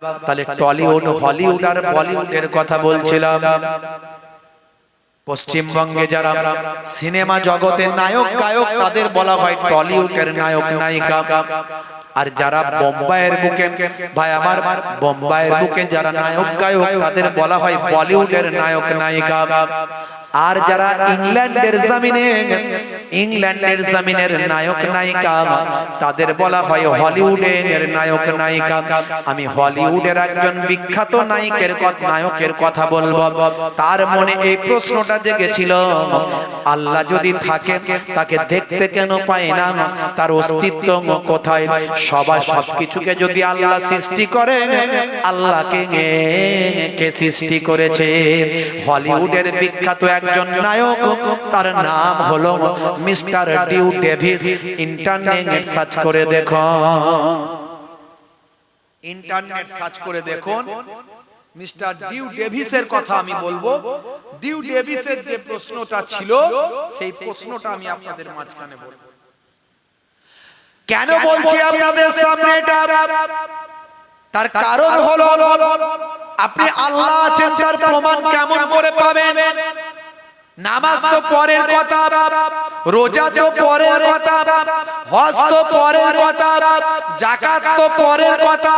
তাহলে Tollywood, Hollywood আর বলিউডের কথা বলছিলাম। পশ্চিমবঙ্গে যারা সিনেমা জগতের নায়ক গায়ক তাদের বলা হয় টলিউডের নায়ক নায়িকা। আর যারা বোম্বাইয়ের বুকে, ভাই আমার বোম্বাইয়ের বুকে যারা নায়ক গায়ক তাদের বলা হয় বলিউডের নায়ক নায়িকা। আর যারা ইংল্যান্ডের জমিনের নায়ক নায়িকা তাদের বলা হয় হলিউডের নায়ক নায়িকা। আমি হলিউডের একজন বিখ্যাত নায়কের কথা বলবো। তার মনে এই প্রশ্নটা জেগেছিল, আল্লাহ যদি থাকে তাকে দেখতে কেন পাই না, তার অস্তিত্ব কোথায়? সবকিছুকে যদি আল্লাহ সৃষ্টি করে, আল্লাহকে কে সৃষ্টি করেছে? হলিউডের বিখ্যাত একজন নায়ক, তার নাম হলো mister Dew Davis. Internet search করে দেখুন, মিস্টার ডিউ ডেভিসের কথা আমি বলবো। ডিউ ডেভিসের যে প্রশ্নটা ছিল সেই প্রশ্নটা আমি আপনাদের মাঝখানে বলবো। কেন বলছি আপনাদের সামনে এটা? তার কারণ হলো, আপনি আল্লাহ আছেন তার প্রমাণ কেমন করে পাবেন? নামাজ তো পরের কথা, রোজা তো পরের কথা, হজ তো পরের কথা, যাকাত তো পরের কথা।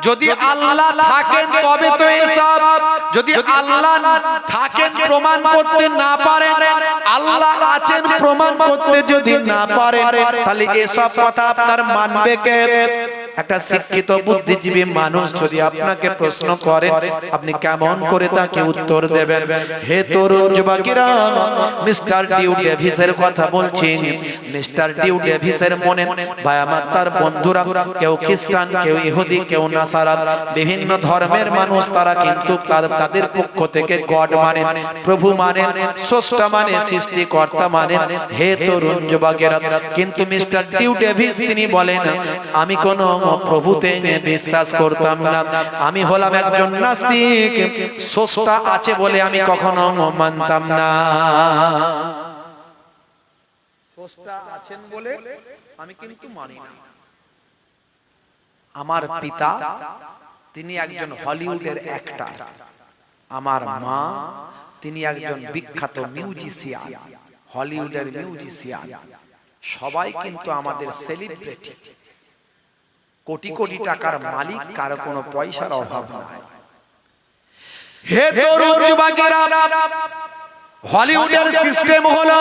যদি আল্লাহ থাকেন তবে তো এসব। যদি আল্লাহ থাকেন প্রমাণ করতে না পারেন, আল্লাহ আছেন প্রমাণ করতে যদি না পারেন, তাহলে এসব কথা আপনার মানবে কে? একটা শিক্ষিত বুদ্ধিজীবী মানুষ যদি আপনাকে প্রশ্ন করে, আপনি কেমন করে তাকে উত্তর দেবেন? হে তরুণ যুবকেরা, মিস্টার ডিউ ডেভিসের কথা বলছি। মিস্টার ডিউ ডেভিসের মনে, ভাই আমার, তার বন্ধুরা কেউ খ্রিস্টান, কেউ ইহুদি, কেউ নাসারা, বিভিন্ন ধর্মের মানুষ, তারা কিন্তু তাদের পক্ষ থেকে গড মানে, প্রভু মানে, স্রষ্টা মানে, সৃষ্টিকর্তা মানে। হে তরুণ যুবকেরা, কিন্তু মিস্টার ডিউ ডেভিস তিনি বলেন, আমি কোন প্রভুতে বিশ্বাস করতাম না, আমি হলাম একজন নাস্তিক, স্রষ্টা আছে বলে আমি কখনো মানতাম না। স্রষ্টা আছেন বলে আমি কিন্তু মানি না। আমার পিতা তিনি একজন হলিউডের অ্যাক্টর, আমার মা তিনি একজন বিখ্যাত মিউজিশিয়ান, হলিউডের মিউজিশিয়ান। সবাই কিন্তু আমাদের সেলিব্রিটি, কোটি কোটি টাকার মালিক, কারো কোনো পয়সার অভাব নাই। হে তরুণ যুবকেরা, হলিউডের সিস্টেম হলো,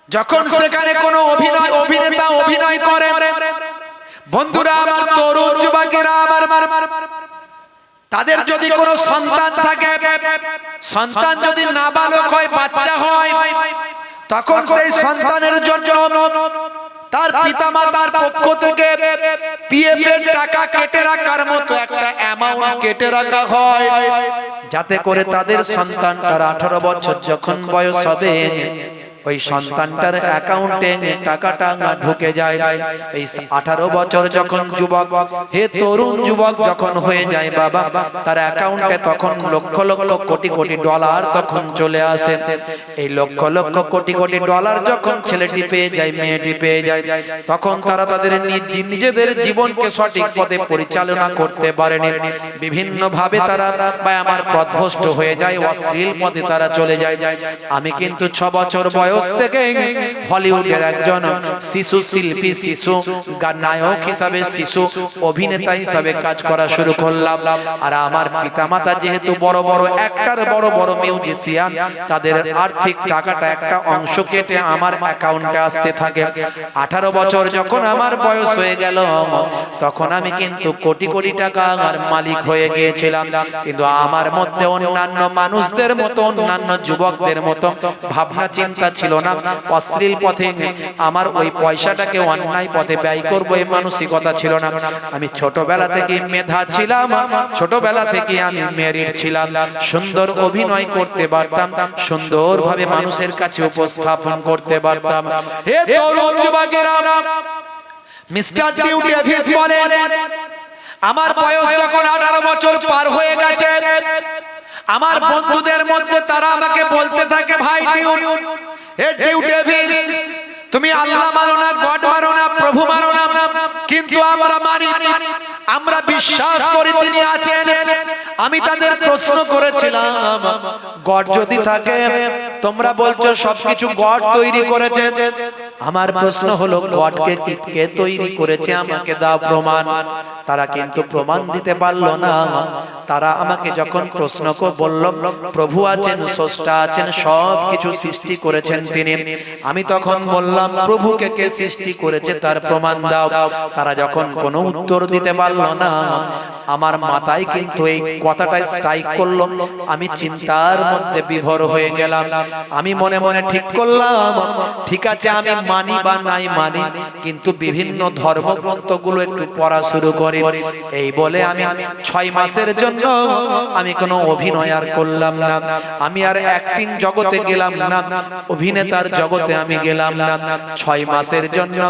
যখন সেখানে কোনো অভিনেতা অভিনয় করে, বন্ধুরা আমার, তরুণ যুবকেরা আমার, তাদের যদি কোনো সন্তান থাকে, সন্তান যদি নাবালক হয়, বাচ্চা হয়, তখন সেই সন্তানের জন্য তার পিতামাতার পক্ষ থেকে পিএফ এর টাকা কেটে রাখার মতো একটা অ্যামাউন্ট কেটে রাখা হয়, যাতে করে তাদের সন্তানটার 18 বছর যখন বয়স হবে, ওই সন্তানটার অ্যাকাউন্টে টাকাটা ঢুকে যায়। এই 18 বছর যখন যুবক, হে তরুণ যুবক যখন হয়ে যায় বাবা, তার অ্যাকাউন্টে তখন লক্ষ লক্ষ কোটি কোটি ডলার তখন চলে আসে। এই লক্ষ লক্ষ কোটি কোটি ডলার যখন ছেলেটি পেয়ে যায়, মেয়েটি পেয়ে যায়, তখন তারা তাদের নিজেদের জীবনকে সঠিক পথে পরিচালনা করতে পারেনি। বিভিন্ন ভাবে তারা আমার পথভ্রষ্ট হয়ে যায়, অশ্লীল পথে তারা চলে যায়। আমি কিন্তু 6 বছর বয়স থেকে হলিউডের একজন শিশু শিল্পী, শিশু নায়ক হিসাবে, শিশু অভিনেতা হিসাবে কাজ করা শুরু করলাম। আর আমার পিতামাতা যেহেতু বড় বড় অ্যাক্টর, বড় বড় মিউজিশিয়ান, তাদের আর্থিক টাকাটা একটা অংশ কেটে আমার অ্যাকাউন্টে আসতে থাকে। 18 বছর যখন আমার বয়স হয়ে গেল, তখন আমি কিন্তু কোটি কোটি টাকার মালিক হয়ে গিয়েছিলাম। কিন্তু আমার মধ্যে অন্যান্য মানুষদের মতো, অন্যান্য যুবকদের মতো ভাবনা চিন্তা ছিল না। অশ্লীল পথে আমার ওই পয়সাটাকে অন্যায় পথে ব্যয় করব, এই মানসিকতা ছিল না। আমি ছোটবেলা থেকে মেধা ছিলাম, ছোটবেলা থেকে আমি মেরিট ছিলাম, সুন্দর অভিনয় করতে পারতাম, সুন্দরভাবে মানুষের কাছে উপস্থাপন করতে পারতাম। হে তরুণ যুবকেরা, মিস্টার ডিউ ডেভিস বলেন, আমার বয়স যখন 18 বছর পার হয়ে গেছে, আমার বন্ধুদের মধ্যে তারা আমাকে বলতে থাকে, ভাই ডিউ, হে ডিউ ডেভিস, তুমি আল্লাহ মানো না, গড মানো না, প্রভু মানো না, কিন্তু আমরা মানি, আমরা বিশ্বাস করি তিনি আছেন। আমি তাদের প্রশ্ন করেছিলাম, গড যদি থাকে, তোমরা বলছো সবকিছু গড তৈরি করেছে, আমার প্রশ্ন হলো গডকে কে তৈরি করেছে, আমাকে দাও প্রমাণ। তারা কিন্তু প্রমাণ দিতে পারলো না। তারা আমাকে যখন প্রশ্ন বলল প্রভু আছেন, স্রষ্টা আছেন, সবকিছু সৃষ্টি করেছেন তিনি, আমি তখন বললাম প্রভুকে কে সৃষ্টি করেছে তার প্রমাণ দাও। তারা যখন কোনো উত্তর দিতে পারলো না, আমার মাথায় কিন্তু এই কথাটা স্ট্রাইক করলো। আমি চিন্তার মধ্যে বিভোর হয়ে গেলাম। আমি মনে মনে ঠিক করলাম, ঠিক আছে আমি মানি বা নাই মানি, কিন্তু বিভিন্ন ধর্মগ্রন্থগুলো একটু পড়া শুরু করি। এই বলে আমি 6 মাসের জন্য আমি কোনো অভিনয় আর করলাম না। আমি আর অ্যাক্টিং জগতে গেলাম না, অভিনেতার জগতে আমি গেলাম না। 6 মাসের জন্য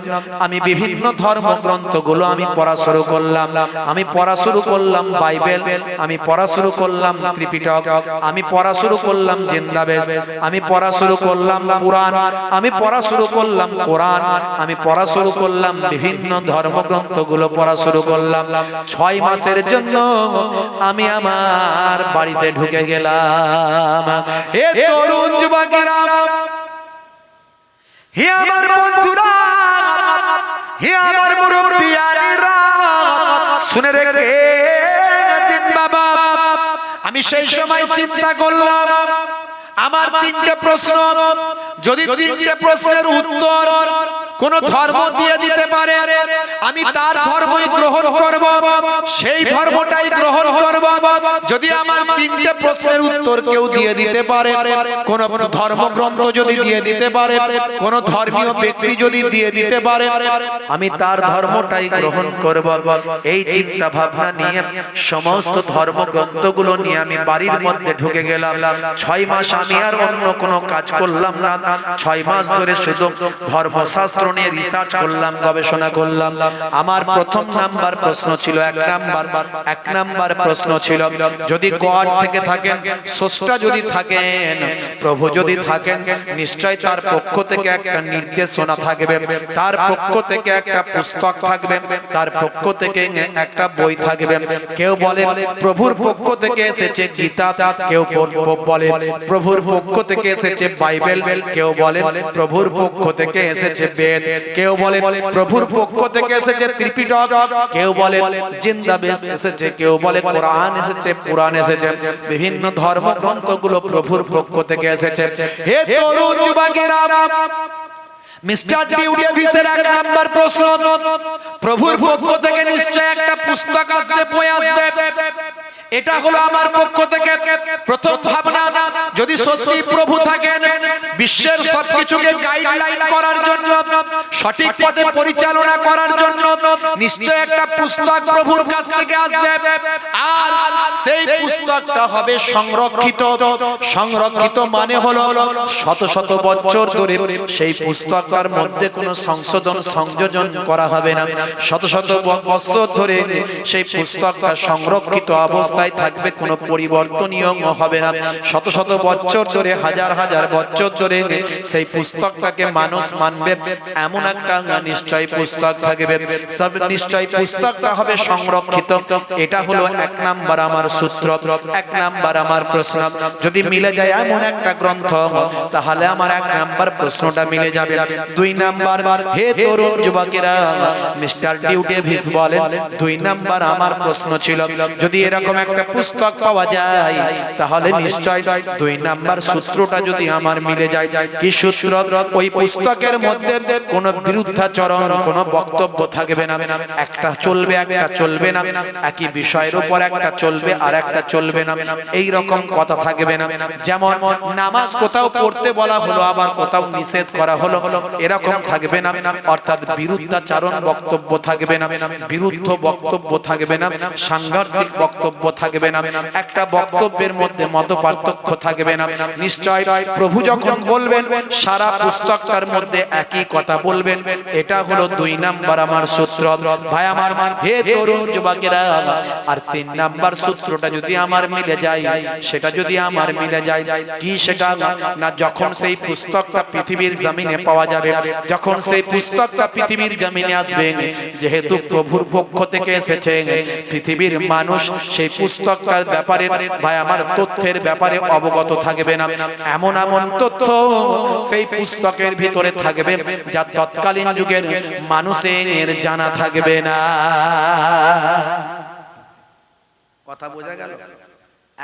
আমি বিভিন্ন ধর্মগ্রন্থগুলো আমি পড়া শুরু করলাম। আমি পড়া শুরু করলাম বাইবেল, আমি পড়া শুরু করলাম ত্রিপিটক, আমি পড়া শুরু করলাম জিন্দাবেশ, আমি পড়া শুরু করলাম পুরাণ, আমি পড়া শুরু করলাম কোরআন, আমি পড়া শুরু করলাম বিভিন্ন ধর্মগ্রন্থগুলো পড়া শুরু করলাম। 6 মাসের জন্য আমি আমার বাড়িতে ঢুকে গেলাম। হে তরুণ যুবকেরা, হে আমার বন্ধুরা, হে আমার মুরব্বিয়ানেরা, শুনে রেখে দিন বাবা। আমি সেই সময় চিন্তা করলাম, আমার 3টে প্রশ্ন, যদি 3টে প্রশ্নের উত্তর কোন ধর্ম দিয়ে দিতে পারে, আমি তার ধর্মই গ্রহণ করব, সেই ধর্মটাই গ্রহণ করব। যদি আমার 3টে প্রশ্নের উত্তর কেউ দিয়ে দিতে পারে, কোন ধর্মগ্রন্থ যদি দিয়ে দিতে পারে, কোন ধর্মীয় ব্যক্তি যদি দিয়ে দিতে পারে, আমি তার ধর্মটাই গ্রহণ করব। এই চিন্তা ভাবনা নিয়ে সমস্ত ধর্মগ্রন্থগুলো নিয়ে আমি বাড়ির মধ্যে ঢুকে গেলাম। 6 মাস আমি আর অন্য কোনো কাজ করলাম না। 6 মাস ধরে শুধু ধর্মশাস্ত্র নিয়ে রিসার্চ করলাম, গবেষণা করলাম। আমার প্রথম নাম্বার প্রশ্ন ছিল, 1 নাম্বার প্রশ্ন ছিল, যদি গড থেকে থাকেন, স্রষ্টা যদি থাকেন, প্রভু যদি থাকেন, নিশ্চয় তার পক্ষ থেকে একটা নির্দেশনা থাকবে, তার পক্ষ থেকে একটা পুস্তক থাকবে, তার পক্ষ থেকে একটা বই থাকবে। কেউ বলে প্রভুর পক্ষ থেকে এসেছে গীতা, কেউ বলে প্রভুর পক্ষ থেকে এসেছে বাইবেল, কেউ বলে প্রভুর পক্ষ থেকে এসেছে বেদ, কেউ বলে প্রভুর পক্ষ থেকে এসেছে ত্রিপিটক, কেউ বলে জিন্দাবেশ এসেছে, কেউ বলে কোরআন এসেছে, পুরাণ এসেছে। বিভিন্ন ধর্মগ্রন্থগুলো প্রভুর পক্ষ থেকে এসেছে। হে তরুণ যুবকেরা, মিস্টার ডিউ ডেভিসের 1 নাম্বার প্রশ্ন, প্রভুর পক্ষ থেকে নিশ্চয় একটা পুস্তক আসবে, বই আসবে। এটা হলো আমার পক্ষ থেকে প্রথম ভাবনা। যদি সত্যি প্রভু থাকেন, বিশ্বের সবকিছুকে গাইডলাইন করার জন্য, সঠিক পথে পরিচালনা করার জন্য নিশ্চয় একটা পুস্তক প্রভুর কাছ থেকে আসবে, আর সেই পুস্তকটা হবে সংরক্ষিত। সংরক্ষিত মানে হলো শত শত বছর ধরে সেই পুস্তকটার মধ্যে কোনো সংশোধন সংযোজন করা হবে না। শত শত বছর ধরে সেই পুস্তকটা সংরক্ষিত অবস্থায় থাকবে, কোনো পরিবর্তনীয় হবে না। শত শত বছর ধরে, হাজার হাজার বছর ধরে সেই পুস্তকটাকে মানুষ মানবে, এমন একটা নিশ্চয় পুস্তক থাকবে। নিশ্চয় পুস্তকটা হবে সংরক্ষিত। এটা হলো 1 নাম্বার আমার সূত্র, 1 নাম্বার আমার প্রশ্ন। যদি মিলে যায় এমন একটা গ্রন্থ, তাহলে আমার 1 নাম্বার প্রশ্নটা মিলে যাবে। 2 নাম্বার, হে তরুণ যুবকেরা, মিস্টার ডিউ ডেভিস বলেন, 2 নাম্বার আমার প্রশ্ন ছিল, যদি এরকম একটা পুস্তক পাওয়া যায়, তাহলে নিশ্চয় 2 নাম্বার সূত্রটা যদি আমার মিলে যায়। কি সূত্র? ওই পুস্তকের মধ্যে কোনো বিরুদ্ধাচরণ, কোনো বক্তব্য থাকবে না। একটা চলবে, একটা চলবে না। একই বিষয়ের উপর একটা চলবে আর একটা চলবে না, এই রকম কথা থাকবে না। যেমন নামাজ কোথাও পড়তে বলা হলো, আবার কোথাও নিষেধ করা হলো, এরকম থাকবে না। অর্থাৎ বিরুদ্ধাচরণ বক্তব্য থাকবে না, বিরুদ্ধ বক্তব্য থাকবে না, সাংঘর্ষিক বক্তব্য থাকবে না, একটা বক্তব্যের মধ্যে মত পার্থক্য থাকবে না। নিশ্চয় প্রভু যখন বলবেন, সারা পুস্তকটার মধ্যে একই কথা বলবেন। এটা হলো 2 নাম্বার আমার সূত্র। ভাই আমার, হে তরুণ যুবকেরা, আর 3 নাম্বার সূত্র সূত্রটা যদি আমার মিলে যায়, সেটা যদি আমার মিলে যায়, কি সেটা না, যখন সেই পুস্তকটা পৃথিবীর জমিনে পাওয়া যাবে, যখন সেই পুস্তকটা পৃথিবীর জমিনে আসবে, যেহেতু প্রভুর পক্ষ থেকে এসেছে, পৃথিবীর মানুষ সেই পুস্তকটার ব্যাপারে ভাই আমার তথ্যের ব্যাপারে অবগত থাকবে না। এমন এমন তথ্য সেই পুস্তকের ভিতরে থাকবে যা তৎকালীন যুগের মানুষের জানা থাকবে না। কথা বোঝা গেল?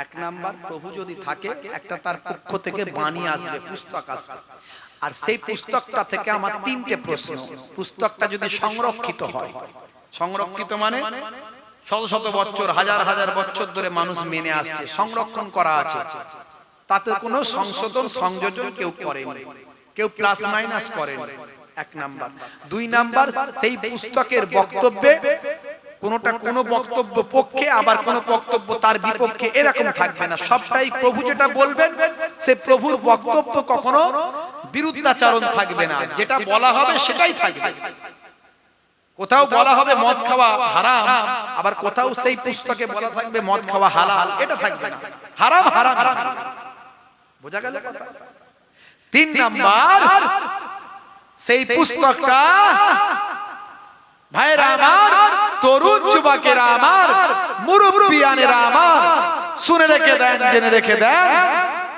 এক নাম্বার, প্রভু যদি থাকে একটা তার পক্ষ থেকে বাণী আসবে, পুস্তক আসবে, আর সেই পুস্তকটা থেকে আমার তিনটে প্রশ্ন। পুস্তকটা যদি সংরক্ষিত হয়, সংরক্ষিত মানে শত শত বছর, হাজার হাজার বছর ধরে মানুষ মেনে আসছে, সংরক্ষণ করা আছে, তাতে কোনো সংশোধন সংযোজন কেউ করেনি, কেউ প্লাস মাইনাস করেনি, এক নাম্বার। দুই নাম্বার, সেই পুস্তকের বক্তব্যে কোনটা কোন বক্তব্য পক্ষে, আবার কোন বক্তব্য তার বিপক্ষে, এরকম থাকবে না। সবটাই প্রভু যেটা বলবেন, সে প্রভুর বক্তব্য কখনো বিরুদ্ধাচরণ থাকবে না, যেটা বলা হবে সেটাই থাকবে। কোথাও বলা হবে মদ খাওয়া হারাম, আবার কোথাও সেই পুস্তকে বলা থাকবে মদ খাওয়া হালাল, এটা থাকবে না। হারাম হারাম, বোঝা গেল কথা? তিন নাম্বার, সেই পুস্তকটা ভাইরা আমার, তরুণ যুবকেরা আমার, মুরব্বিয়ানেরা আমার, শুনে রেখে দেন, জেনে রেখে দেন,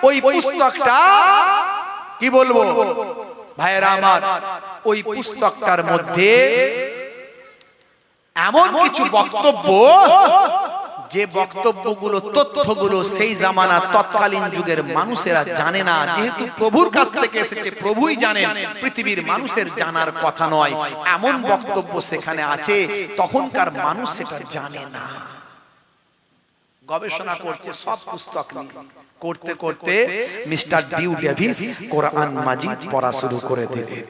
ওই পুস্তকটা কি বলবো ভাইরা আমার, ওই পুস্তকটার মধ্যে এমন কিছু বক্তব্য, যে বক্তব্যগুলো, তথ্যগুলো সেই জামানা তৎকালীন যুগের মানুষেরা জানে না, যেহেতু প্রভুর কাছ থেকে এসেছে, প্রভুই জানেন, পৃথিবীর মানুষের জানার কথা নয়, এমন বক্তব্য সেখানে আছে, তখনকার মানুষ সেটা জানে না। গবেষণা করছে সব পুস্তক নিয়ে, করতে করতে মিস্টার ডিউ ডেভিস কোরআন মাজিদ পড়া শুরু করে দিলেন।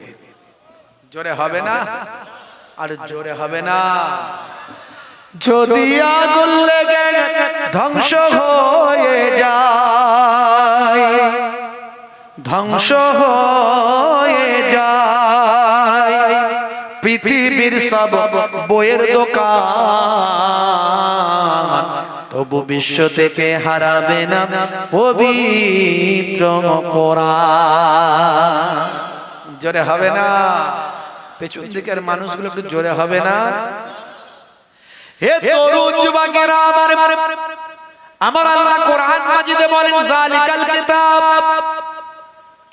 জোরে হবে না? আর জোরে হবে না? যদি আগুন লেগে ধ্বংস হয়ে যায়, ধ্বংস হয়ে যায় পৃথিবীর সব বইয়ের দোকান, তবু বিশ্ব থেকে হারাবে না পবিত্র কোরআন। জোরে হবে না? পেছন দিকের মানুষগুলো একটু জোরে হবে না? হে তরুণ যুবকেরা আমার, আমার আল্লাহ কোরআন মাজিদে বলেন যালিকাল কিতাব,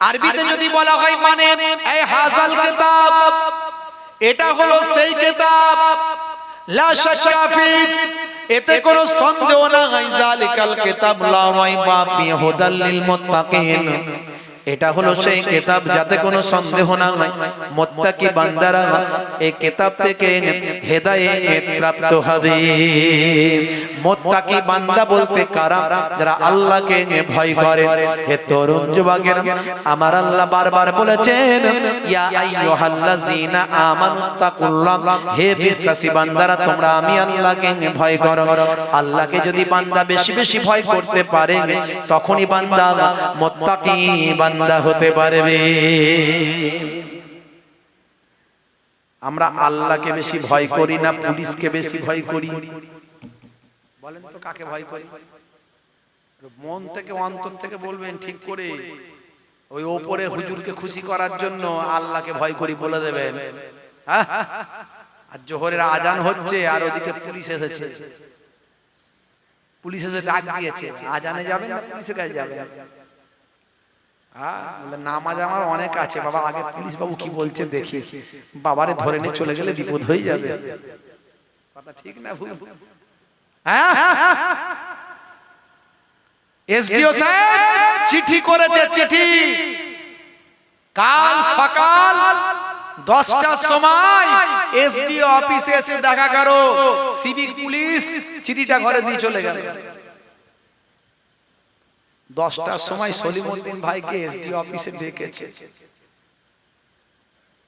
আরবিতে যদি বলা হয় মানে এই হাযাল কিতাব, এটা হলো সেই কিতাব, লা শাক্কা ফি, এতে কোনো সন্দেহ নাই, যালিকাল কিতাব লা রাইবা ফি হুদাল লিল মুত্তাকিন, এটা হলো সেই কিতাব যাতে কোনো সন্দেহ না হয়, মুত্তাকি বান্দারা এই কিতাব থেকে হেদায়েত প্রাপ্ত হবে। মুত্তাকি বান্দা বলতে কারা? যারা আল্লাহকে ভয় করে। হে তরুণ যুবকেরা, আমার আল্লাহ বারবার বলেছেন, ইয়া আইয়ুহাল্লাযীনা আমানুত্তাকুল্লাহ, হে বিশ্বাসী বান্দারা তোমরা আমি আল্লাহকে ভয় করো। আল্লাহকে যদি বান্দা বেশি বেশি ভয় করতে পারে, তখনই বান্দা মুত্তাকি বান্দা হতে পারবে। আমরা আল্লাহকে বেশি ভয় করি না পুলিশকে বেশি ভয় করি? বলেন তো কাকে ভয় করি? মন থেকে, অন্তর থেকে বলবেন ঠিক করে। ওই ওপরে হুজুরকে খুশি করার জন্য আল্লাহকে ভয় করি বলে দেবেন, হ্যাঁ? আর জোহরের আজান হচ্ছে আর ওদিকে পুলিশ এসেছে, পুলিশ এসে ডাক দিয়েছে, আজানে যাবেন না পুলিশের কাছে যাবেন? নামাজ আমার অনেক আছে বাবা, আগে পুলিশ বাবু কি বলছে দেখি, বাবারে ধরে নিয়ে চলে গেলে বিপদ হয়ে যাবে। কথা ঠিক না ভুল? হ্যাঁ, এসডিও সাহেব চিঠি করেছে, চিঠি কাল সকাল 10টার সময় এসডিও অফিসে এসে দেখা করো, সিভিক পুলিশ চিঠিটা ঘরে দিয়ে চলে গেল। 10টার সময় সলিমউদ্দিন ভাইকে এসডিও অফিসে ডেকেছে।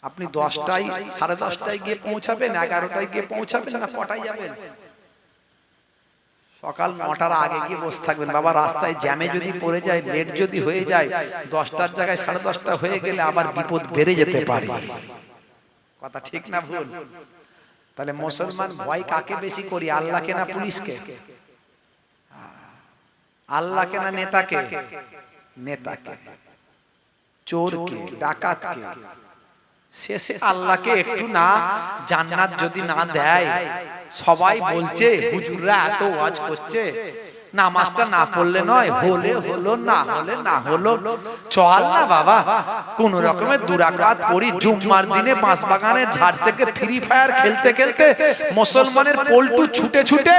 আপনি 10টায়, 10:30টায় গিয়ে পৌঁছাবেন, 11টায় গিয়ে পৌঁছাবেন, না কটায় যাবেন? সকাল 9টার আগে গিয়ে বসে থাকবেন। বাবা রাস্তায় জ্যামে যদি পড়ে যায়, লেট যদি হয়ে যায়, 10টার জায়গায় 10:30টা হয়ে গেলে আবার বিপদ বেড়ে যেতে পারে। কথা ঠিক না ভুল? তাহলে মুসলমান ভয় কাকে বেশি করি, আল্লাহকে না পুলিশকে? আল্লাহকে না নেতাকে? নেতাকে, চোরকে, ডাকাতকে। শেষে আল্লাহকে একটু না জান্নাত যদি না দেয়, সবাই বলছে হুজুররা এত ওয়াজ করছে, নামাজটা না পড়লে নয়, হলে হলো, না হলে না হলো, চল না বাবা কোন রকমের দুরাকাত পড়ি। জুম্মার দিনে বাঁশবাগানের ঝাড় থেকে ফ্রি ফায়ার খেলতে খেলতে মুসলমানের পল্টু ছুটে ছুটে,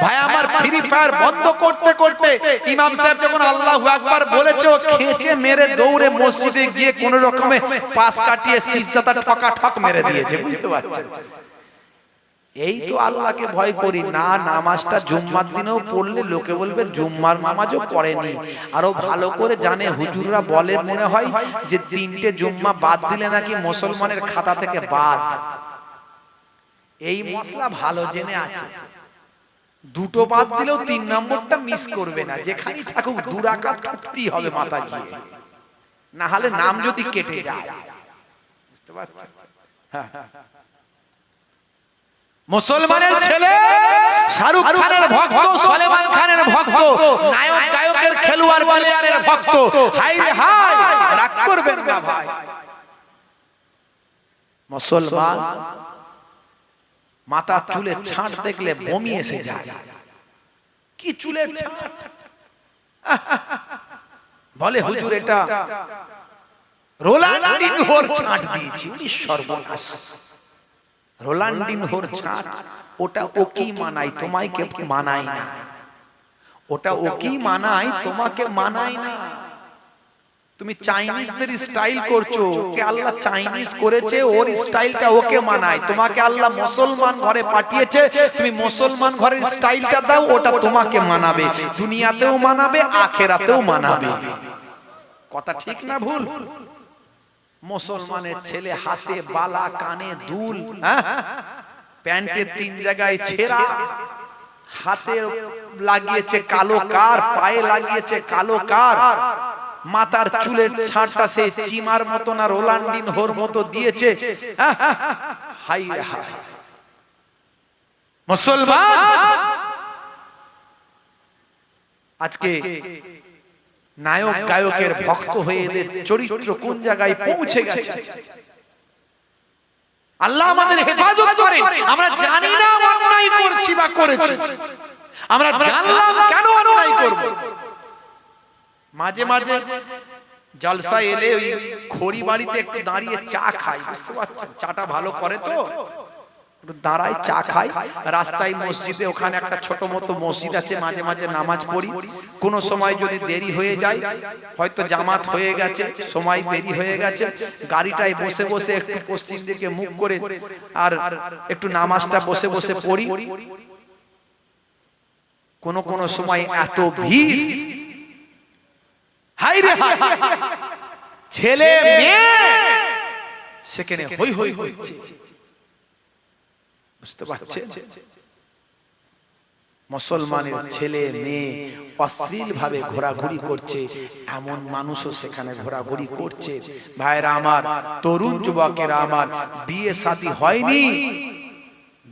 ভাই আমার ফ্রি ফায়ার বন্ধ করতে করতে ইমাম সাহেব যখন আল্লাহু আকবার বলেছে, ও খেঁচে মেরে দৌড়ে মসজিদে গিয়ে কোন রকমে পাশ কাটিয়ে সিজদাটা ঠকা ঠক মেরে দিয়েছে। বুঝতে পারছেন? এই তো আল্লাহকে ভয় করি না। নামাজটা জুম্মার দিনেও পড়লে লোকে বলবে জুম্মার নামাজও পড়েনি। আরো ভালো করে জানে, হুজুররা বলে মনে হয় যে 3টে জুম্মা বাদ দিলে নাকি মুসলমানের খাতা থেকে বাদ। এই মশলা ভালো জেনে আছে, 2টো বাদ দিলেও 3 নম্বরটা মিস করবে না। যেখানেই থাকুক 2 রাকাত ঠুকতেই হবে মাথা গিয়ে, না হলে নাম যদি কেটে যায়। বুঝতে পারছেন? হ্যাঁ, মুসলমানের ছেলে শাহরুখ খানের ভক্ত, সলমান খানের ভক্ত, নায়ক গায়কের খেলোয়াড় প্লেয়ারের ভক্ত। হাই হাই, রাগ করবেন না ভাই। মুসলমান মাথা চুলে ছাঁট দেখলে বমি এসে যায়। কি চুলের ছাঁট? বলে হুজুর এটা রোলান্ডিনহোর ছাঁট দিয়েছি। সর্বনাশ! রোলান্ডিনহোর ছাঁট, ওটা ও কি মানায়, তোমায় কে মানায় না। ওটা ও কি মানায়, তোমাকে মানায় না। তুমি চাইনিজদের স্টাইল করছো, কে আল্লাহ চাইনিজ করেছে, ওর স্টাইলটা ওকে মানায়। তোমাকে আল্লাহ মুসলমান ঘরে পাঠিয়েছে, তুমি মুসলমান ঘরের স্টাইলটা দাও, ওটা তোমাকে মানাবে, দুনিয়াতেও মানাবে, আখেরাতেও মানাবে। কথা ঠিক না ভুল? মুসলমানের ছেলে হাতে বালা, কানে দুল, প্যান্টের 3 জায়গায় ছেঁড়া, হাতে লাগিয়েছে কালো কার, পায়ে লাগিয়েছে কালো কার, মাথার চুলের ছাঁটটা সে চিমার মতো না রোলান্ডিনহোর মতো দিয়েছে। হাই হাই মুসলমান! আজকে নায়ক গায়কের ভক্ত হয়ে এদের চরিত্র কোন জায়গায় পৌঁছে গেছে। আল্লাহ আমাদের হেফাজত করেন। আমরা জানি না অন্যায় করছি বা করেছি, আমরা জানলাম কেন অন্যায় করব। মাঝে মাঝে জলসা এলে ওই খড়ি বাড়িতে একটু দাঁড়িয়ে চা খাই। বুঝতে পারছেন? চাটা ভালো করে তো দাঁড়ায় চা খাই। রাস্তায় মসজিদে, ওখানে একটা ছোট মতো মসজিদ আছে, মাঝে মাঝে নামাজ পড়ি। কোন সময় যদি দেরি হয়ে যায়, হয়তো জামাত হয়ে গেছে, সময় দেরি হয়ে গেছে, গাড়িটায় বসে বসে একটু পশ্চিম দিকে মুখ করে আর একটু নামাজটা বসে বসে পড়ি। কোন কোন সময় এত ভিড়, হাই রে হাই, ছেলে মেয়ে সেখানে হই হই হচ্ছে। বুঝতে পারছেন? মুসলমানের ছেলে মেয়ে অশ্লীল ভাবে ঘোরাঘুরি করছে, এমন মানুষও সেখানে ঘোরাঘুরি করছে। ভাইরা আমার, তরুণ যুবকেরা আমার, বিয়ে শাদী হয়নি,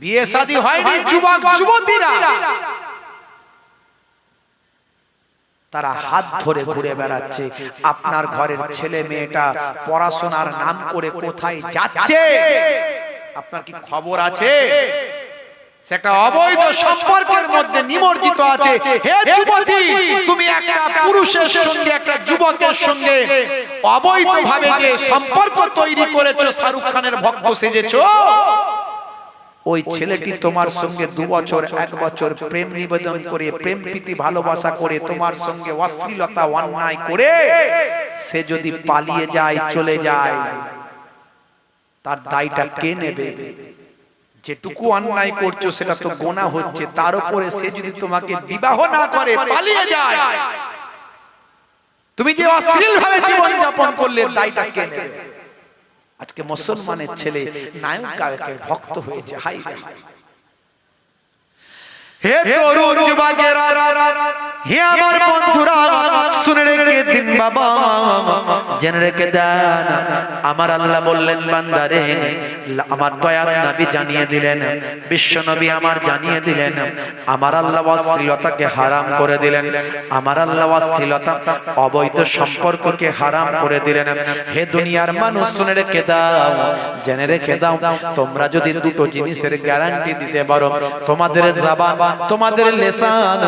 বিয়ে শাদী হয়নি, যুবক যুবতীরা তারা হাত ধরে ঘুরে বেড়াচ্ছে। আপনার ঘরের ছেলে মেয়েটা পড়াশোনার নাম করে কোথায় যাচ্ছে আপনার কি খবর আছে? সেটা অবৈধ সম্পর্কের মধ্যে নিমজ্জিত আছে। হে যুবতী, তুমি একটা পুরুষের সঙ্গে, একটা যুবকের সঙ্গে অবৈধভাবে যে সম্পর্ক তৈরি করেছো, শাহরুখ খানের ভক্ত সেজেছো, ওই ছেলেটি তোমার সঙ্গে 2 বছর 1 বছর প্রেম নিবেদন করে, প্রেম প্রীতি ভালোবাসা করে, তোমার সঙ্গে অশ্লীলতা অন্যায় করে সে যদি পালিয়ে যায়, চলে যায়, তার দায়টা কে নেবে? যেটুকু অন্যায় করছো সেটা তো গুনাহ হচ্ছে, তার উপরে সে যদি তোমাকে বিবাহ না করে পালিয়ে যায়, তুমি যে অশ্লীল ভাবে জীবন যাপন করলে দায়টা কে নেবে? আজকে মুসলমানের ছেলে নায়ক গায়কের ভক্ত হয়েছে। High high! হে তরুণ যুবকেরা, হে আমার বন্ধুরা শুনে রেখে দিন বাবা, জেনে রেখে দেন। আমার আল্লাহ বললেন বান্দারে, আমার দয়ার নবী জানিয়ে দিলেন, বিশ্ব নবী আমার জানিয়ে দিলেন, আমার আল্লাহ অশ্লীলতাকে হারাম করে দিলেন, আমার আল্লাহ অশ্লীলতা অবৈধ সম্পর্ককে হারাম করে দিলেন। হে দুনিয়ার মানুষ শুনে রেখে দাও, জেনে রেখে দাও, তোমরা যদি দুটো জিনিসের গ্যারান্টি দিতে পারো, তোমাদের জবান, তোমাদের লিসান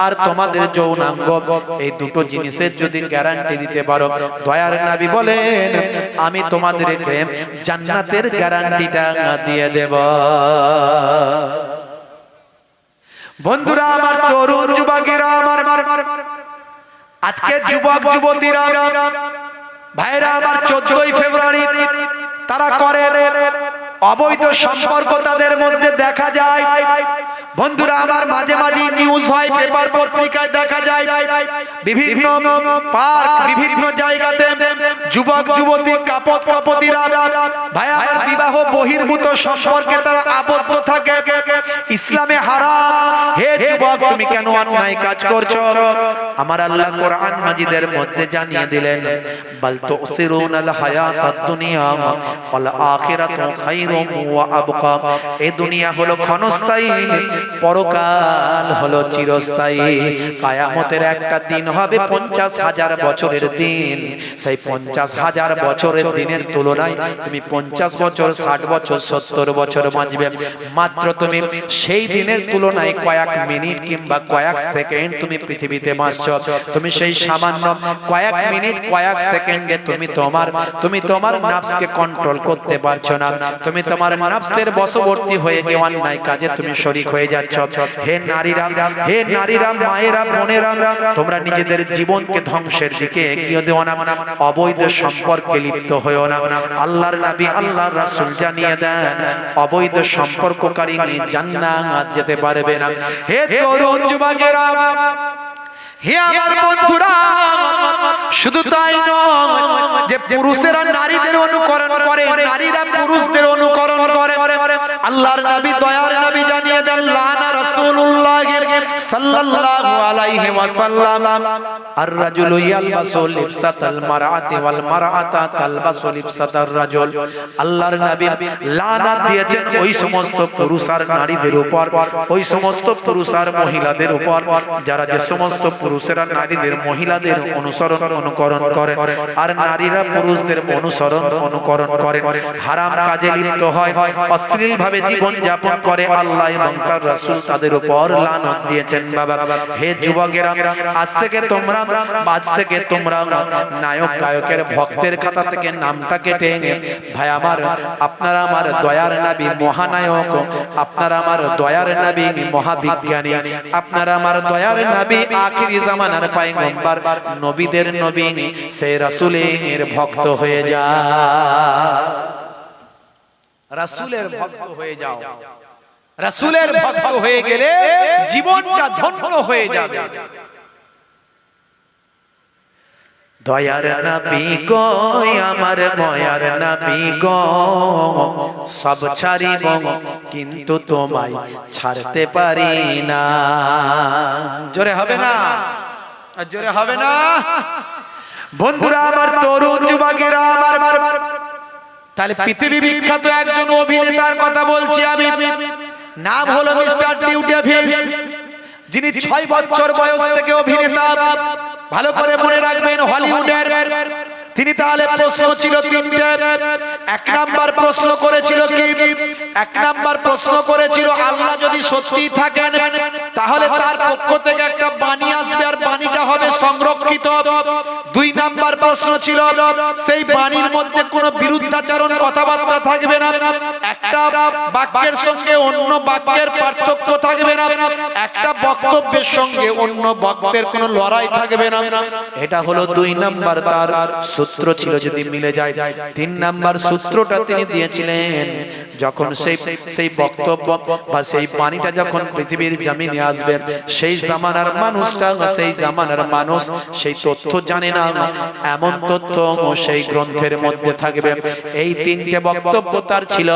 আর তোমাদের যৌনাঙ্গ, এই দুটো জিনিসের যদি গ্যারান্টি দিতে পারো, দয়ার নবী বলেন আমি তোমাদেরকে জান্নাতের গ্যারান্টিটা দিয়ে দেব। বন্ধুরা আমার, তরুণ যুবকেরা আমার, আজকে যুবক যুবতীরা ভাইরা আমার, 14ই ফেব্রুয়ারি তারা করে অবৈধ সম্পর্ক, তাদের মধ্যে দেখা যায়। বন্ধুরা আমার, মাঝে মাঝে নিউজ হয়, পেপার পত্রিকায় দেখা যায়, বিভিন্ন পার্ক, বিভিন্ন জায়গাতে যুবক যুবতী কাপত কাপতিরা ভাই আমার বিবাহ বহির্ভূত সম্পর্কে তারা আবদ্ধ থাকে। ইসলামে হারাম। হে যুবক, তুমি কেন অন্যায় কাজ করছো? আমার আল্লাহ কোরআন মাজিদের মধ্যে জানিয়ে দিলেন, বাল তুসিরুনাল হায়াতাদ দুনিয়া ওয়াল আখিরাতু খায়রুম ওয়া আবকা। এই দুনিয়া হলো ক্ষণস্থায়ী, পরকাল হলো চিরস্থায়ী। কিয়ামতের একটা দিন হবে 50,000 বছরের দিন। সেই 50,000 বছরের দিনের তুলনায় তুমি 50 বছর, 60 বছর, 70 বছর বাঁচবে। মাত্র তুমি সেই দিনের তুলনায় কয়েক মিনিট কিংবা কয়েক সেকেন্ড তুমি পৃথিবীতে বাঁচছো। তুমি সেই সামান্য কয়েক মিনিট, কয়েক সেকেন্ডে তুমি তোমার নফসকে কন্ট্রোল করতে পারছো না। তুমি তোমার নফসের বশবর্তী হয়ে গিয়ে অন্যায় কাজে তুমি শরীক হয়ে যাচ্ছ। হে নারীরা, হে নারীরা, মায়েরা, বোনেরা, তোমরা নিজেদের জীবনকে ধ্বংসের দিকে এগিয়ে দেও না, অবৈধ সম্পর্কে লিপ্ত হয়েও না। আল্লাহর নবী, আল্লাহর রাসূল জানিয়ে দেন, অবৈধ সম্পর্ককারী জান্নাত যেতে পারবে না। হে তরুণ যুবকেরা, হে আমার বন্ধুরা, শুধু তাই নয় যে পুরুষেরা নারীদের অনুকরণ করে, নারীরা পুরুষদের অনুকরণ করে। আল্লাহর নবী, দয়ার নবী জানিয়ে দেন, লানা রাসূলুল্লাহ সাল্লাল্লাহু আলাইহি ওয়াসাল্লাম আর রাজুলু ইয়ালবাসু লিবসাতাল মারআতি ওয়াল মারআতা তালবাসু লিবসাতার রাজুল। আল্লাহর নবী লানাত দিয়েছেন ওই সমস্ত পুরুষ আর নারীদের উপর, ওই সমস্ত পুরুষ আর মহিলাদের উপর যারা যে সমস্ত পুরুষেরা নারীদের, মহিলাদের অনুকরণ করে আর নারীরা পুরুষদের অনুকরণ করে, হারাম কাজে লিপ্ত হয়, অশ্লীল ভাবে জীবন যাপন করে। আল্লাহ এবং তার রাসূল তাদের উপর লানত দিয়েছেন। বাবা, হে যুবকেরা, আজ থেকে তোমরা নায়ক গায়কের ভক্তের খাতা থেকে নামটা কেটে ভাই আমার, আপনারা আমার দয়ার নবী মহানায়ক, আপনারা আমার দয়ার নবী মহাবিজ্ঞানী, আপনারা আমার দয়ার নবী আখিরি জামানার পয়গম্বর, নবীদের নবী, সেই রাসূলের ভক্ত হয়ে যাও, রাসূলের ভক্ত হয়ে যাও। রাসূলের ভক্ত হয়ে গেলে জীবনটা ধন্য হয়ে যাবে। দয়ার নবী গো, আমার ময়ার নবী গো, সব ছাড়িব কিন্তু তোমায় ছাড়তে পারি না। জোরে হবে না? জোরে হবে না? বন্ধুরা আমার, তরুণ যুবকেরা আমার, তাহলে পৃথিবী বিখ্যাত একজন অভিনেতার কথা বলছি আমি। নাম হলো মিস্টার ডিউ ডেভিস, যিনি 6 বছর বয়স থেকে অভিনেতা। ভালো করে মনে রাখবেন, হলিউডের তিনি। তাহলে প্রশ্ন ছিল 3টে। 1 নাম্বার প্রশ্ন করেছিল কি? 1 নাম্বার প্রশ্ন করেছিল, আল্লাহ যদি সত্যি থাকেন তাহলে তার পক্ষ থেকে একটা বাণী আসবে আর বাণীটা হবে সংরক্ষিত। 2 নাম্বার প্রশ্ন ছিল, সেই বাণীর মধ্যে কোনো বিরুদ্ধাচরণ কথাবার্তা থাকবে না, একটা বাক্যের সঙ্গে অন্য বাক্যের পার্থক্য থাকবে না, একটা বক্তব্যের সঙ্গে অন্য বক্তের কোনো লড়াই থাকবে না। এটা হলো 2 নাম্বার তার সূত্র ছিল, যদি মিলে যায়। 3 নাম্বার সূত্রটা তিনি দিয়েছিলেন, যখন সেই বক্তব্য বা সেই বাণীটা যখন পৃথিবীর জমিনে আসবে, সেই জামানার মানুষটা, সেই জামানার মানুষ সেই তথ্য জানে না, এমন তথ্য সেই গ্রন্থের মধ্যে থাকবে। এই তিনটে বক্তব্য তার ছিল।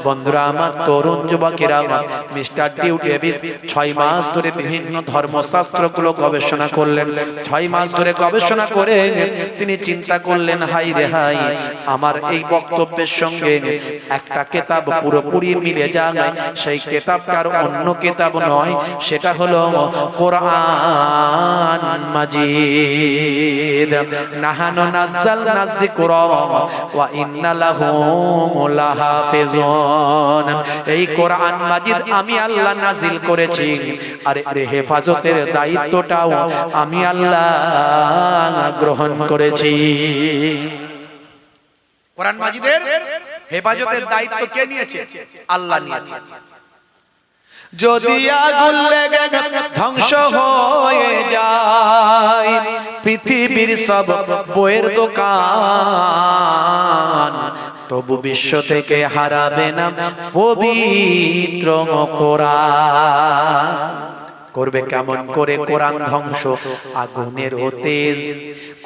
বন্ধুরা আমার, তরুণ যুবকেরা, মিস্টার ডিউ ডেভিস 6 মাস ধরে বিভিন্ন ধর্মশাস্ত্রগুলো গবেষণা করলেন। 6 মাস ধরে গবেষণা করে তিনি চিন্তা করলেন, হাই রে হাই, আমার এই বক্তব্যের সঙ্গে একটা কিতাব পুরোপুরি মিলে যায়। সেই কিতাবটার অন্য কিতাব নয়, সেটা হলো কোরআন মাজিদ। নাহানু নাযালনা যিকরা ওয়া ইন্না লাহু লাহাফিজুন। এই কোরআন মাজিদ আমি আল্লাহ নাজিল করেছি, আর এর হেফাজতের দায়িত্বটাও আমি আল্লাহ গ্রহণ করেছি। কোরআন মাজিদের হেফাজতের দায়িত্ব কে নিয়েছে? আল্লাহ নিয়েছে। যদি আগুন লেগে ধ্বংস হয়ে যায় পৃথিবীর সব বইয়ের দোকান, তবু বিশ্ব থেকে হারাবে না পবিত্র কোরআন। করবে কেমন করে কোরআন ধ্বংস? আগুনের তেজ।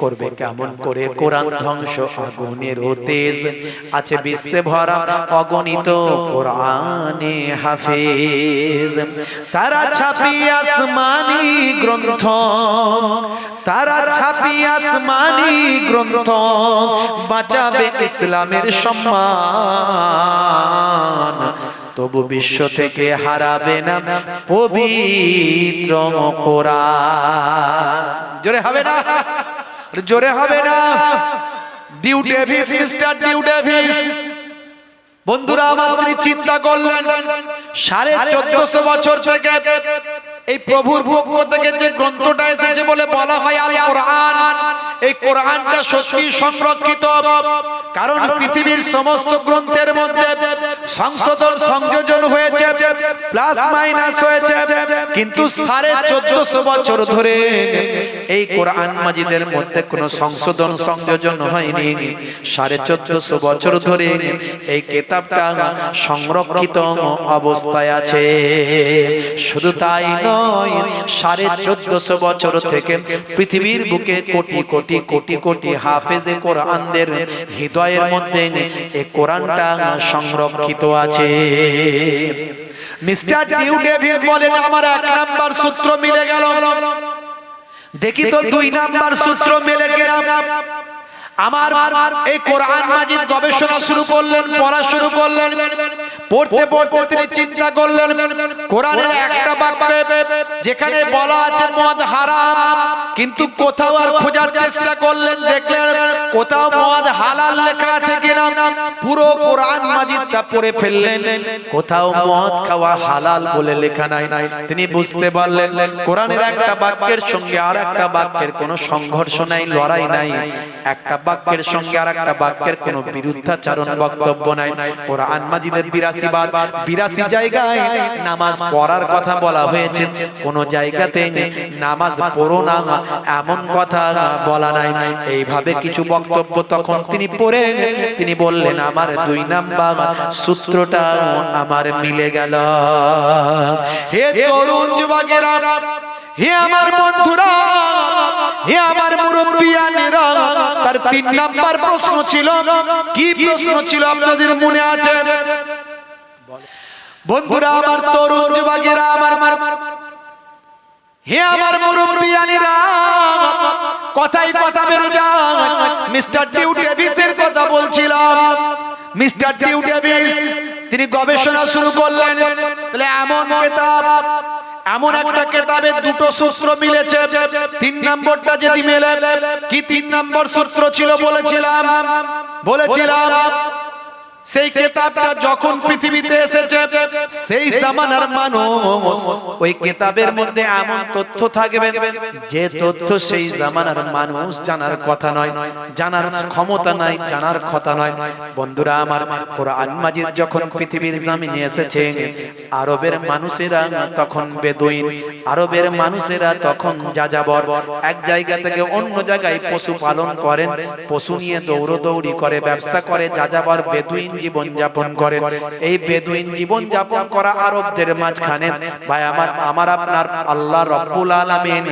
করবে কেমন করে কোরআন ধ্বংস? আগুনের তেজ। আছে বিশ্বে ভরা অগণিত কোরআনে হাফেজ। তারা ছাপি আসমানি গ্রন্থ, তারা ছাপি আসমানি গ্রন্থ, বাঁচাবে ইসলামের সম্মান, তবু বিশ্ব থেকে হারাবে না পবিত্র কোরআন। জোরে হবে না? জোরে হবে না? Dew Davis, mister Dew Davis, বন্ধুরা আমার, তিনি চিন্তা করলেন 1450 বছর থেকে এই প্রভুর পক্ষ থেকে যে গ্রন্থটা এসেছে বলে বলা হয় আল কোরআন, এই কোরআনটা সত্যি সংরক্ষিত। কারণ পৃথিবীর সমস্ত গ্রন্থের মধ্যে সংশোধন সংযোজন হয়েছে, প্লাস মাইনাস হয়েছে, কিন্তু 1450 বছর ধরে এই কোরআন মাজিদের মধ্যে কোনো সংশোধন সংযোজন হয়নি। 1450 বছর ধরে এই কিতাবটা সংরক্ষিত অবস্থায় আছে। শুধু তাই নয়, 1450 বছর থেকে পৃথিবীর বুকে কোটি কোটি কোটি কোটি হাফেজে কোরআনদের হৃদয়ের মধ্যে এই কোরআনটা সংরক্ষিত আছে। মিস্টার ডিউ ডেভিস বলেন, আমার 1 নাম্বার সূত্র মিলে গেল, দেখি তো 2 নাম্বার সূত্র মেলে কিনা। আমার এই কোরআন মাজিদ গবেষণা শুরু করলেন, পড়া শুরু করলেন। পড়তে পড়তে তিনি চিন্তা করলেন, কোরআনের একটা বাক্যে যেখানে বলা আছে মদ হারাম, কিন্তু কোথাও আর খোঁজার চেষ্টা করলেন, দেখলেন কোথাও মদ হালাল লেখা আছে কিনা। পুরো কোরআন মাজিদটা পড়ে ফেললেন, কোথাও মদ খাওয়া হালাল বলে লেখা নাই। তিনি বুঝতে পারলেন কোরআনের একটা বাক্যের সঙ্গে আর একটা বাক্যের কোনো সংঘর্ষ নাই, লড়াই নাই। একটা বাক্যের সঙ্গে আর একটা বাক্যের কোনো বিরুদ্ধাচারণ বক্তব্য নাই। কোরআন মাজিদের 82 বার 82 জায়গায় নামাজ পড়ার কথা বলা হয়েছে, কোন জায়গাতে নামাজ পড়ো না এমন কথা বলা নাই। এইভাবে কিছু বক্তব্য তখন তিনি পড়ে তিনি বললেন, আমার 2 নাম্বার সূত্রটা আমার মিলে গেল। হে তরুণ যুবকেরা, হে আমার বন্ধুরা, হে আমার মুরব্বিয়ানেরা, তার 3 নাম্বার প্রশ্ন ছিল। কি প্রশ্ন ছিল আপনাদের মনে আছে? বন্ধুরা আমার, তরুণ যুবকেরা আমার, হে আমার মুরব্বিয়ানেরা, কথাই কথা বেরো যায়। মিস্টার ডিউ ডেভিসের কথা বলছিলাম। মিস্টার ডিউ ডেভিস তিনি গবেষণা শুরু করলেন। তাহলে এমন কিতাব, এমন একটা কিতাবে 2টো সূত্র মিলেছে, 3 নম্বরটা যদি মেলে। কি 3 নম্বর সূত্র ছিল বলেছিলাম সেই কিতাবটা যখন পৃথিবীতে এসেছে, সেই জামানার মানুষ ওই কিতাবের মধ্যে এমন তথ্য থাকবে যে তথ্য সেই জামানার মানুষ জানার কথা নয়, জানার ক্ষমতা নাই, জানার কথা নয়। বন্ধুরা আমার, কোরআন মাজিদ যখন পৃথিবীর জমিনে এসেছে, আরবের মানুষেরা তখন বেদুইন, আরবের মানুষেরা তখন যাযাবর, এক জায়গা থেকে অন্য জায়গায় পশু পালন করেন, পশু নিয়ে দৌড়দৌড়ি করে, ব্যবসা করে। যাযাবর বেদুইন জীবন যাপন করে। এই বেদুইন জীবন যাপন করা আরবদের মাঝখানে ভাই আমার আপনার আল্লাহ রাব্বুল আলামিন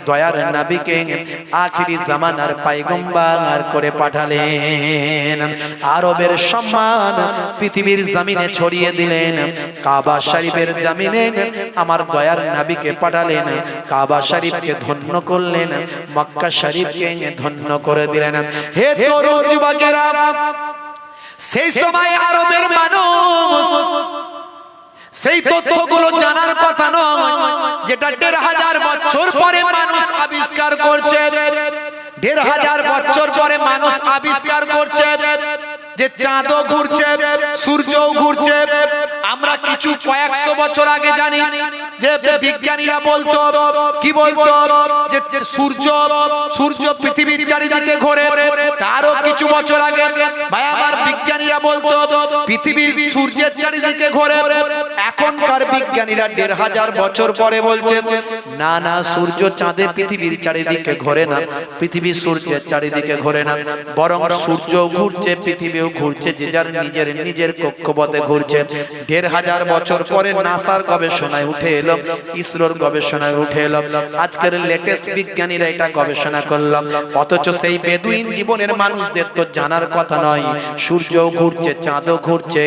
দয়ার নবীকে আখিরি জামানার পয়গম্বর করে পাঠালেন। আরবের সম্মান পৃথিবীর জমিনে ছড়িয়ে দিলেন। কাবা শরীফের জমিনে আমার দয়ার নবীকে পাঠালেন। কাবা শরীফকে ধন্য করলেন, মক্কা শরীফকে ধন্য করে দিলেন। হে তরুণ যুবকেরা, সেই সময় আরবের মানুষ সেই তথ্যগুলো জানার কথা নয় যেটা ১৫০০ বছর পরে মানুষ আবিষ্কার করছে। ১৫০০ বছর পরে মানুষ আবিষ্কার করছে যে চাঁদও ঘুরছে, সূর্যও ঘুরছে। আমরা কিছু কয়েকশো বছর আগে জানি যে বিজ্ঞানীরা বলতো, কি বলতো, যে সূর্য পৃথিবীর চারিদিকে ঘোরে। তারও কিছু বছর আগে ভাই আমার বিজ্ঞানীরা বলতো পৃথিবী সূর্যের চারিদিকে ঘোরে। এখনকার বিজ্ঞানীরা ১৫০০ বছর পরে বলছে না না, সূর্য চাঁদে পৃথিবীর চারিদিকে ঘোরে না, পৃথিবী সূর্যের চারিদিকে ঘোরে না, বরং সূর্য ঘুরছে, পৃথিবীও ঘুরছে, যে যার নিজের কক্ষপথে ঘুরছে। ১৫০০ বছর পরে নাসার গবেষণায় উঠে এলো, ইসরোর গবেষণায় উঠে এলো, আজকের লেটেস্ট বিজ্ঞানীরা এটা গবেষণা করলো। অথচ সেই বেদুইন জীবনের মানুষদের তো জানার কথা নয় সূর্যও ঘুরছে, চাঁদও ঘুরছে,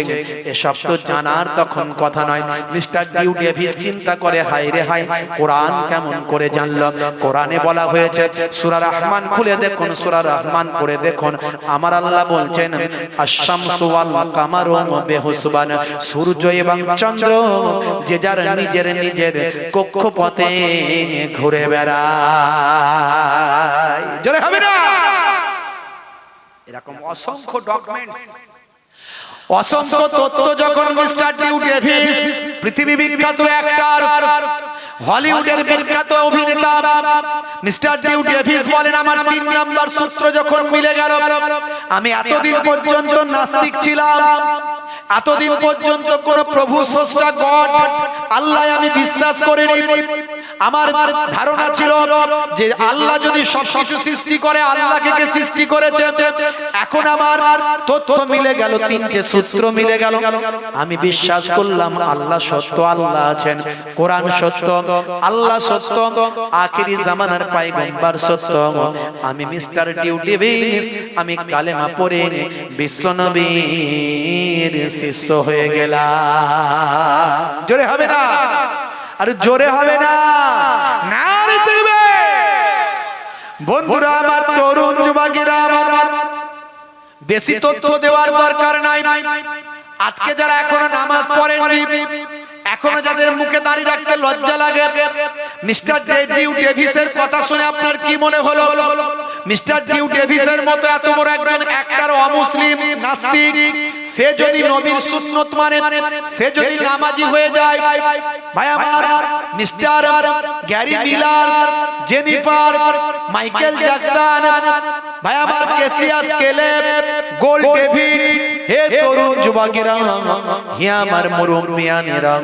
এসব তো জানার তখন কথা নয়। মিস্টার ডিউ ডেভিস চিন্তা করে, হায় রে হায়, কোরআন কেমন করে জানলো? কোরআনে বলা হয়েছে, সূরা রহমান খুলে দেখুন, সূরা রহমান পড়ে দেখুন, আমার আল্লাহ বলছেন আশ-শামসু ওয়াল কামারু বিহুসবান, সূর্য এবং চন্দ্র যে যার নিজের কক্ষপথে ঘুরে বেড়ায়। জোরে হবে না? এরকম অসংখ্য ডকুমেন্টস, অসংখ্য তথ্য যখন মিস্টার ডিউ ডেভিস, পৃথিবী বিখ্যাত অ্যাক্টর, হলিউডের বিখ্যাত অভিনেতা মিস্টার ডিউ ডেভিস বলেন, আমার ৩ নাম্বার সূত্র যখন মিলে গেল। আমি এতদিন পর্যন্ত নাস্তিক ছিলাম, এতদিন পর্যন্ত কোন প্রভু স্রষ্টা গড আল্লাহ আমি বিশ্বাস করিনি। আমার ধারণা ছিল যে আল্লাহ যদি সবকিছু সৃষ্টি করে, আল্লাহকে কে সৃষ্টি করেছে? এখন আমার তথ্য মিলে গেল, ৩টে সূত্র মিলে গেল। আমি বিশ্বাস করলাম আল্লাহ সত্য, আল্লাহ আছেন, কোরআন সত্য, আল্লাহ সত্য, আখিরি জামানার পয়গম্বর সত্য। আমি মিস্টার ডিউ ডেভিস আমি কালেমা পড়ে বিশ্বনবীর শিষ্য হয়ে গেলাম। জোরে হবে না? আরে জোরে হবে না? নারে তাকবীর! বন্ধুরা আমার, তরুণ যুবকেরা আমার, বেশি তথ্য দেওয়ার দরকার নাই। আজকে যারা এখনো নামাজ পড়েননি, এখনো যাদের মুখে দাড়ি রাখতে লজ্জা লাগে, মিস্টার ডিউ ডেভিসের কথা শুনে আপনার কি মনে হলো? মিস্টার ডিউ ডেভিসের মতো এত বড় একজন অ্যাক্টর, অমুসলিম, নাস্তিক, সে যদি নবীর সুন্নত মানে, সে যদি নামাজি হয়ে যায়, ভাই আমার mister Gary Miller, Jennifer, Michael Jackson, ভাই আমার ক্যাসিয়াস ক্লে, গোল্ড ডেভিড, হে তরুণ যুবকেরা, হে আমার মুরব্বিয়ানেরা,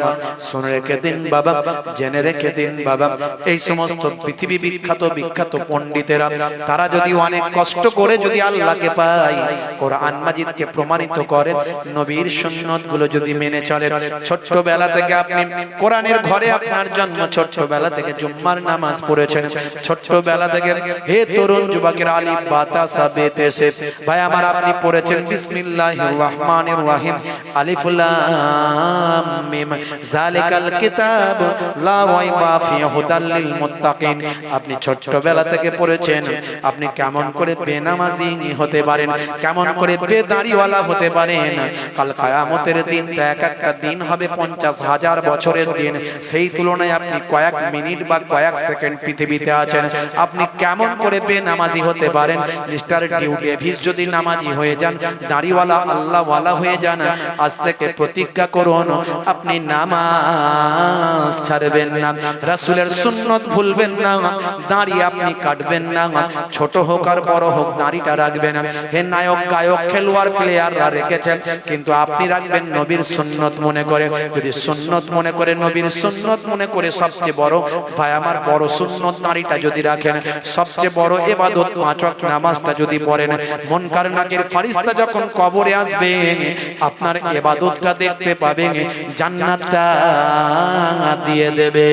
শুনে রেখে দিন বাবা, জেনে রেখে দিন বাবা, এই সমস্ত পৃথিবী বিখ্যাত পণ্ডিতেরা, তারা যদি অনেক কষ্ট করে যদি আল্লাহকে পায়, কোরআন মাজিদকে প্রমাণিত করে, নবীর সুন্নত গুলো যদি মেনে চলে, ছোট্টবেলা থেকে আপনি কোরআনের ঘরে আপনার জন্ম, ছোট্টবেলা থেকে জুম্মার নামাজ পড়েছেন, ছোট্টবেলা থেকে হে তরুণ যুবকেরা আলিফ বা তা সা বে তে সে, ভাই আমার আপনি পড়েছেন বিসমিল্লাহির রহমানির রহিম, আলিফ লাম মিম, যালিকাল কিতাব লা রাইবা ফিহি হুদাল লিল মুত্তাকিন। আপনি ছোট্টবেলা থেকে পড়েছেন আপনি কেমন করে বেনামাজি হতে পারেন, কেমন করে বেদাড়িওয়ালা হতে পারেন। কাল কিয়ামতের দিনটা এক একটা দিন হবে ৫০,০০০ বছরের দিন। সেই তুলনায় আপনি কয়েক মিনিট বা কয়েক সেকেন্ড পৃথিবীতে আছেন, আপনি কেমন করে বেনামাজি হতে পারেন? মিস্টার ডিউ ডেভিস যদি নামাজি হয়ে যান, দাড়িওয়ালা আল্লাহওয়ালা হয়ে যান, আজ থেকে প্রতিজ্ঞা করুন আপনি নামাজ ছাড়বেন না, রাসূলের সুন্নত ভুলবেন না, দাড়ি আপনি কাটবেন না, ছোট হোক আর বড় হোক দাড়িটা রাখবেন। হে নায়ক, গায়ক, খেলোয়াড়, প্লেয়াররা রেখেছেন, কিন্তু আপনি রাখবেন নবীর সুন্নত মনে করে। যদি সুন্নত মনে করে, নবীর সুন্নত মনে করে, সবচেয়ে বড় ভাই আমার বড় সুন্নত দাড়িটা যদি রাখেন, সবচেয়ে বড় ইবাদত ৫ ওয়াক্ত নামাজটা যদি পড়েন, মুনকার নাকির ফেরেশতা যখন কবরে আসবে আসবেন আপনার ইবাদতটা দেখতে পাবেন, জান্নাতটা দিয়ে দেবে।